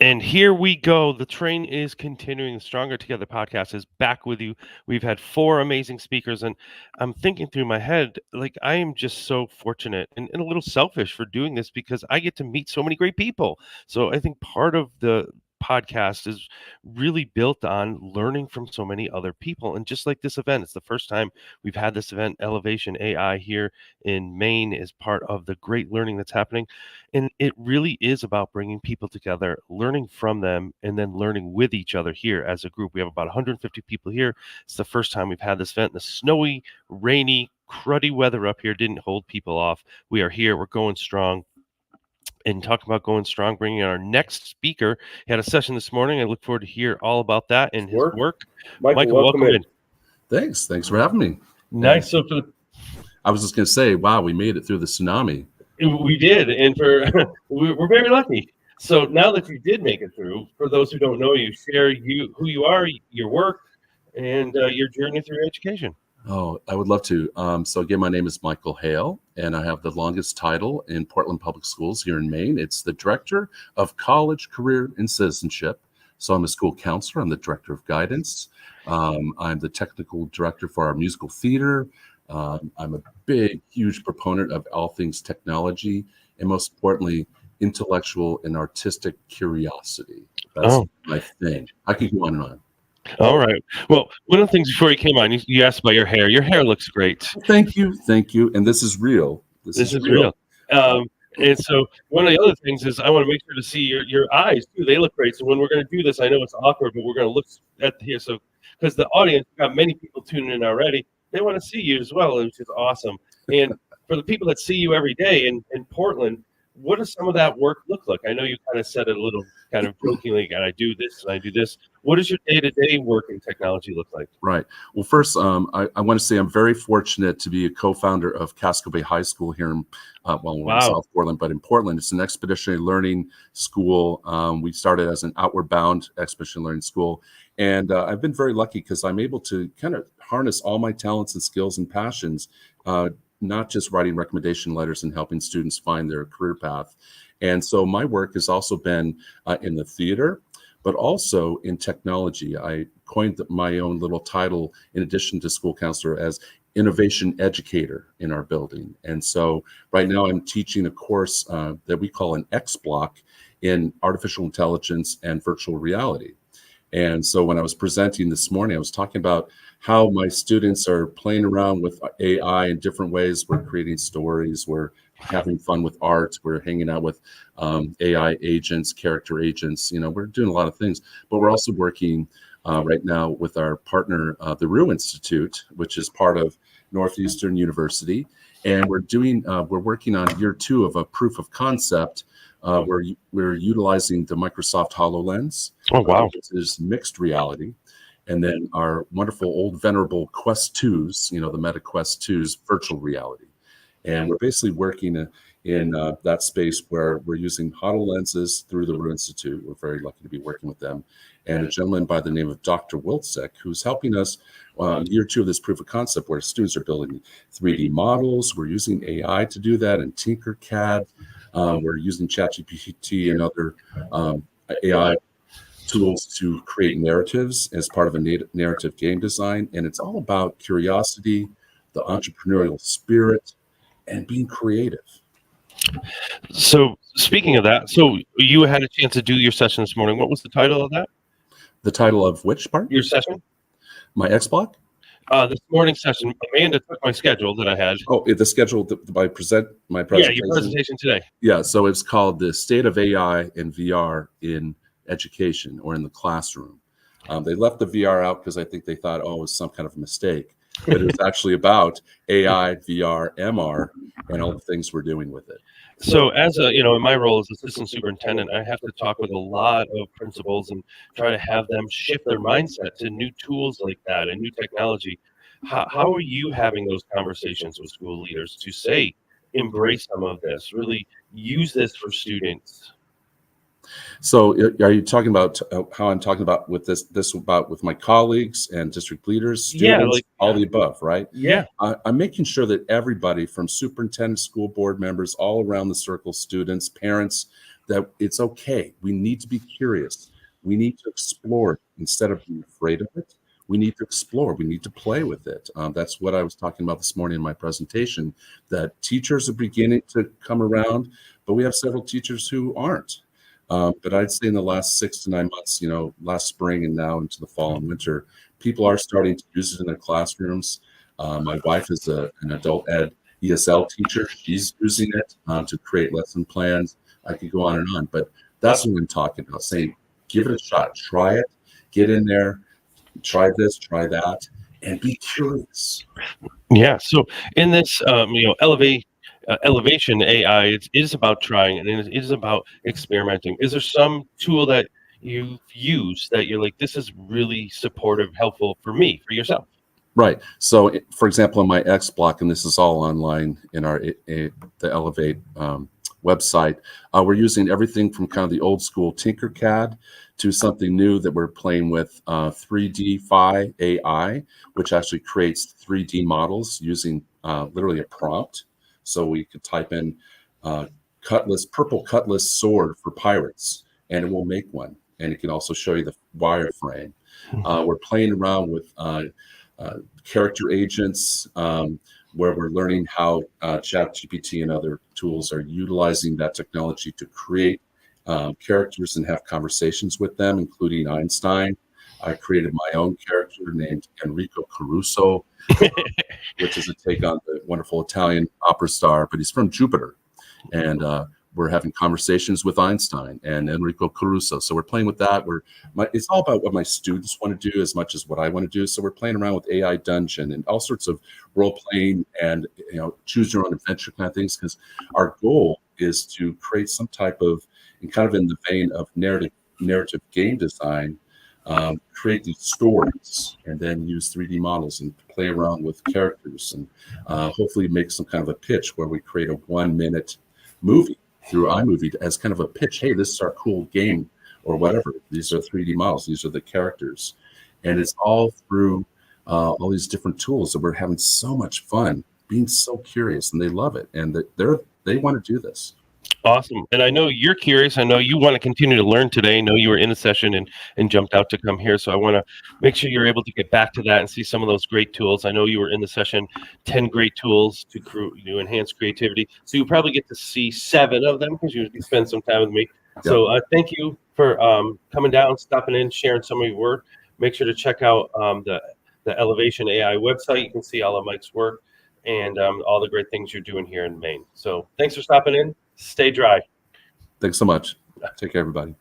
And here we go. The train is continuing. The Stronger Together podcast is back with you. We've had 4 amazing speakers, and I'm thinking through my head, like, I am just so fortunate and a little selfish for doing this because I get to meet so many great people. So I think part of the podcast is really built on learning from so many other people. And just like this event, it's the first time we've had this event, Elevation AI, here in Maine, is part of the great learning that's happening. And it really is about bringing people together, learning from them, and then learning with each other here as a group. We have about 150 people here. It's the first time we've had this event. The snowy, rainy, cruddy weather up here didn't hold people off. We are here. We're going strong. And talking about going strong, bringing in our next speaker. He had a session this morning. I look forward to hear all about that and his work. Michael, welcome in. Thanks for having me. Nice. So I was just going to say, wow, we made it through the tsunami. We did, and we're very lucky. So now that you did make it through, for those who don't know you, share who you are, your work, and your journey through education. Oh, I would love to. So again, my name is Michael Hale, and I have the longest title in Portland Public Schools here in Maine. It's the Director of College, Career, and Citizenship. So I'm a school counselor. I'm the Director of Guidance. I'm the Technical Director for our musical theater. I'm a big, huge proponent of all things technology, and most importantly, intellectual and artistic curiosity. That's my thing. I could go on and on. All right. Well, one of the things before you came on, you asked about your hair. Your hair looks great. Thank you. And this is real. This is real. And so one of the other things is I want to make sure to see your eyes too. They look great. So when we're going to do this, I know it's awkward, but we're going to look at here. So because the audience, we've got many people tuning in already, they want to see you as well, which is awesome. And for the people that see you every day in Portland, what does some of that work look like? I know you kind of said it a little kind of jokingly, and I do this and I do this. What does your day-to-day work in technology look like? Right. Well, first, I want to say I'm very fortunate to be a co-founder of Casco Bay High School here in South Portland, but in Portland, it's an expeditionary learning school. We started as an outward bound expeditionary learning school. And I've been very lucky because I'm able to kind of harness all my talents and skills and passions, not just writing recommendation letters and helping students find their career path. And so my work has also been in the theater, but also in technology. I coined my own little title, in addition to school counselor, as innovation educator in our building. And so right now I'm teaching a course that we call an X block in artificial intelligence and virtual reality. And so when I was presenting this morning, I was talking about how my students are playing around with AI in different ways. We're creating stories, we're having fun with art, we're hanging out with AI agents, character agents. We're doing a lot of things, but we're also working right now with our partner, the Rue Institute, which is part of Northeastern University. And we're working on year 2 of a proof of concept. We're utilizing the Microsoft HoloLens. Oh, wow. Which is mixed reality. And then our wonderful old venerable Quest 2s, the Meta Quest 2s, virtual reality. And we're basically working in that space where we're using HoloLenses through the Rue Institute. We're very lucky to be working with them. And a gentleman by the name of Dr. Wilczek, who's helping us year 2 of this proof of concept, where students are building 3D models. We're using AI to do that and Tinkercad. We're using ChatGPT and other AI tools to create narratives as part of a narrative game design. And it's all about curiosity, the entrepreneurial spirit, and being creative. So speaking of that, so you had a chance to do your session this morning. What was the title of that? The title of which part? Your session? My X block? This morning session, Amanda took my schedule that I had. Oh, the schedule my presentation. Yeah, your presentation today. Yeah, so it's called The State of AI and VR in Education, or in the Classroom. They left the VR out because I think they thought, it was some kind of a mistake. But it was actually about AI, VR, MR, and all the things we're doing with it. So as in my role as assistant superintendent, I have to talk with a lot of principals and try to have them shift their mindset to new tools like that and new technology. How are you having those conversations with school leaders to say, embrace some of this, really use this for students? So are you talking about how I'm talking about with with my colleagues and district leaders, students, all the above, right? Yeah. I'm making sure that everybody from superintendent, school board members, all around the circle, students, parents, that it's okay. We need to be curious. We need to explore instead of being afraid of it. We need to explore. We need to play with it. That's what I was talking about this morning in my presentation, that teachers are beginning to come around, but we have several teachers who aren't. But I'd say in the last 6 to 9 months, last spring and now into the fall and winter, people are starting to use it in their classrooms. My wife is an adult ed ESL teacher. She's using it to create lesson plans. I could go on and on, but that's what I'm talking about, saying, give it a shot, try it, get in there, try this, try that, and be curious. Yeah. So in this, elevation AI, it is about trying and it is about experimenting. Is there some tool that you use that you're like, this is really supportive, helpful for me, for yourself? Right. So, for example, in my X block, and this is all online in our the Elevate website, we're using everything from kind of the old school Tinkercad to something new that we're playing with, 3D-Fi AI, which actually creates 3D models using literally a prompt. So we could type in purple cutlass sword for pirates, and it will make one. And it can also show you the wireframe. We're playing around with character agents, where we're learning how ChatGPT and other tools are utilizing that technology to create characters and have conversations with them, including Einstein. I created my own character named Enrico Caruso, which is a take on the wonderful Italian opera star, but he's from Jupiter. And we're having conversations with Einstein and Enrico Caruso. So we're playing with that. It's all about what my students want to do as much as what I want to do. So we're playing around with AI Dungeon and all sorts of role playing and choose your own adventure kind of things, because our goal is to create some type of, and kind of in the vein of narrative game design, create these stories and then use 3D models and play around with characters and hopefully make some kind of a pitch where we create a 1-minute movie through iMovie as kind of a pitch. Hey, this is our cool game or whatever. These are 3D models. These are the characters. And it's all through all these different tools that we're having so much fun, being so curious, and they love it. And they want to do this. Awesome. And I know you're curious. I know you want to continue to learn today. I know you were in a session and jumped out to come here. So I want to make sure you're able to get back to that and see some of those great tools. I know you were in the session, 10 great tools to enhance creativity. So you probably get to see 7 of them because you spend some time with me. Yep. So thank you for coming down, stopping in, sharing some of your work. Make sure to check out the Elevation AI website. You can see all of Mike's work and all the great things you're doing here in Maine. So thanks for stopping in. Stay dry. Thanks so much. Take care, everybody.